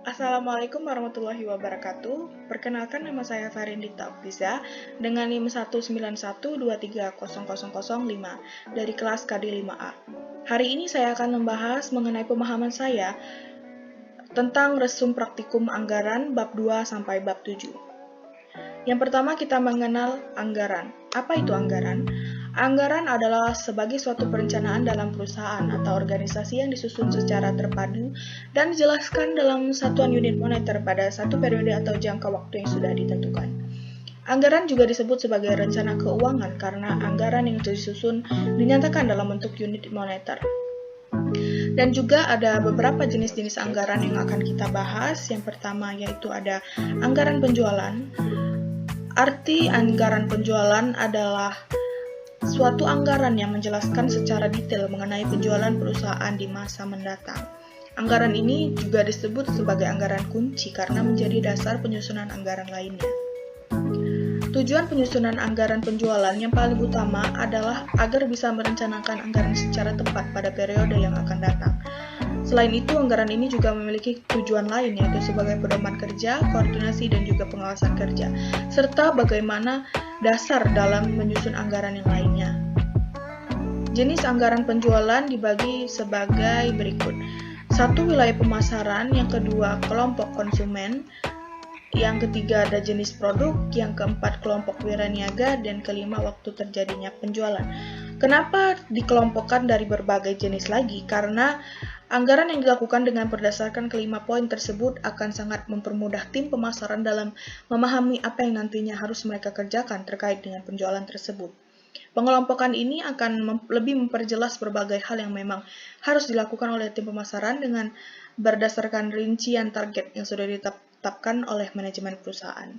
Assalamualaikum warahmatullahi wabarakatuh. Perkenalkan, nama saya Farindita Oktiza dengan NIM 191230005 dari kelas KD 5A. Hari ini saya akan membahas mengenai pemahaman saya tentang resum praktikum anggaran bab 2 sampai bab 7. Yang pertama, kita mengenal anggaran. Apa itu anggaran? Anggaran adalah sebagai suatu perencanaan dalam perusahaan atau organisasi yang disusun secara terpadu dan dijelaskan dalam satuan unit moneter pada satu periode atau jangka waktu yang sudah ditentukan. Anggaran juga disebut sebagai rencana keuangan karena anggaran yang disusun dinyatakan dalam bentuk unit moneter. Dan juga ada beberapa jenis-jenis anggaran yang akan kita bahas. Yang pertama yaitu ada anggaran penjualan. Arti anggaran penjualan adalah suatu anggaran yang menjelaskan secara detail mengenai penjualan perusahaan di masa mendatang. Anggaran ini juga disebut sebagai anggaran kunci karena menjadi dasar penyusunan anggaran lainnya. Tujuan penyusunan anggaran penjualan yang paling utama adalah agar bisa merencanakan anggaran secara tepat pada periode yang akan datang. Selain itu, anggaran ini juga memiliki tujuan lain, yaitu sebagai pedoman kerja, koordinasi, dan juga pengawasan kerja, serta bagaimana dasar dalam menyusun anggaran yang lainnya. Jenis anggaran penjualan dibagi sebagai berikut. 1. Wilayah pemasaran, yang kedua kelompok konsumen, yang ketiga ada jenis produk, yang keempat kelompok wiraniaga, dan kelima waktu terjadinya penjualan. Kenapa dikelompokkan dari berbagai jenis lagi? Karena anggaran yang dilakukan dengan berdasarkan kelima poin tersebut akan sangat mempermudah tim pemasaran dalam memahami apa yang nantinya harus mereka kerjakan terkait dengan penjualan tersebut. Pengelompokan ini akan lebih memperjelas berbagai hal yang memang harus dilakukan oleh tim pemasaran dengan berdasarkan rincian target yang sudah ditetapkan oleh manajemen perusahaan.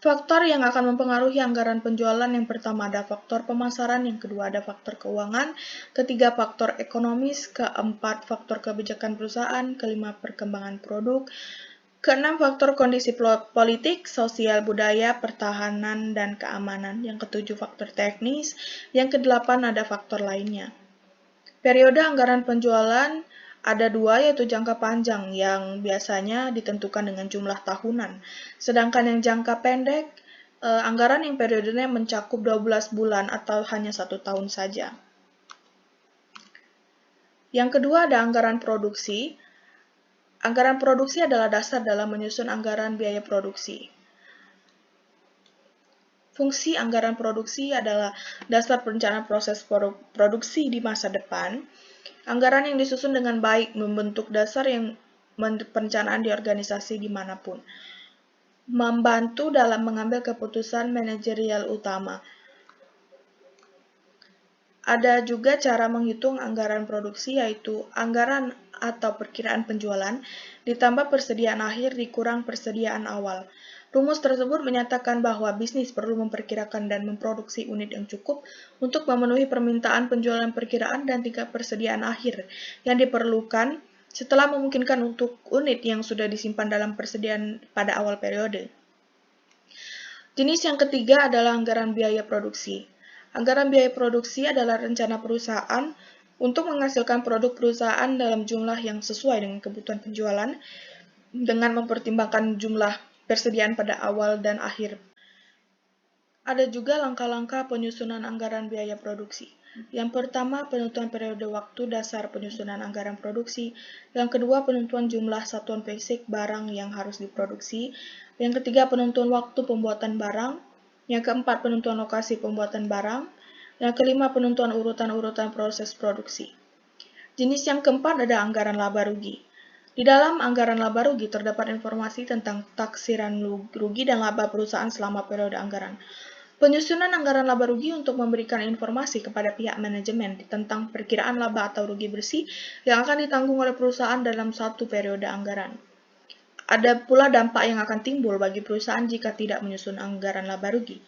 Faktor yang akan mempengaruhi anggaran penjualan, yang pertama ada faktor pemasaran, yang kedua ada faktor keuangan, ketiga faktor ekonomis, keempat faktor kebijakan perusahaan, kelima perkembangan produk, keenam faktor kondisi politik, sosial, budaya, pertahanan, dan keamanan, yang ketujuh faktor teknis, yang kedelapan ada faktor lainnya. Periode anggaran penjualan ada dua, yaitu jangka panjang yang biasanya ditentukan dengan jumlah tahunan. Sedangkan yang jangka pendek, anggaran yang periodenya mencakup 12 bulan atau hanya 1 tahun saja. Yang kedua ada anggaran produksi. Anggaran produksi adalah dasar dalam menyusun anggaran biaya produksi. Fungsi anggaran produksi adalah dasar perencanaan proses produksi di masa depan. Anggaran yang disusun dengan baik membentuk dasar yang perencanaan di organisasi dimanapun. Membantu dalam mengambil keputusan manajerial utama. Ada juga cara menghitung anggaran produksi, yaitu anggaran atau perkiraan penjualan ditambah persediaan akhir dikurang persediaan awal. Rumus tersebut menyatakan bahwa bisnis perlu memperkirakan dan memproduksi unit yang cukup untuk memenuhi permintaan penjualan perkiraan dan tingkat persediaan akhir yang diperlukan setelah memungkinkan untuk unit yang sudah disimpan dalam persediaan pada awal periode. Jenis yang ketiga adalah anggaran biaya produksi. Anggaran biaya produksi adalah rencana perusahaan untuk menghasilkan produk perusahaan dalam jumlah yang sesuai dengan kebutuhan penjualan dengan mempertimbangkan jumlah persediaan pada awal dan akhir. Ada juga langkah-langkah penyusunan anggaran biaya produksi. Yang pertama, penentuan periode waktu dasar penyusunan anggaran produksi. Yang kedua, penentuan jumlah satuan fisik barang yang harus diproduksi. Yang ketiga, penentuan waktu pembuatan barang. Yang keempat, penentuan lokasi pembuatan barang. Yang kelima, penentuan urutan-urutan proses produksi. Jenis yang keempat ada anggaran laba rugi. Di dalam anggaran laba rugi terdapat informasi tentang taksiran rugi dan laba perusahaan selama periode anggaran. Penyusunan anggaran laba rugi untuk memberikan informasi kepada pihak manajemen tentang perkiraan laba atau rugi bersih yang akan ditanggung oleh perusahaan dalam satu periode anggaran. Ada pula dampak yang akan timbul bagi perusahaan jika tidak menyusun anggaran laba rugi.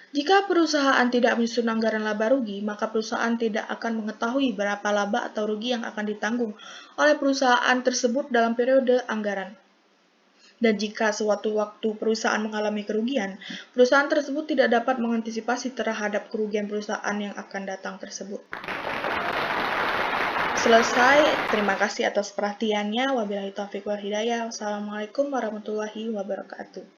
Jika perusahaan tidak menyusun anggaran laba rugi, maka perusahaan tidak akan mengetahui berapa laba atau rugi yang akan ditanggung oleh perusahaan tersebut dalam periode anggaran. Dan jika suatu waktu perusahaan mengalami kerugian, perusahaan tersebut tidak dapat mengantisipasi terhadap kerugian perusahaan yang akan datang tersebut. selesai. Terima kasih atas perhatiannya. Wabillahi taufiq wal hidayah. Wassalamualaikum warahmatullahi wabarakatuh.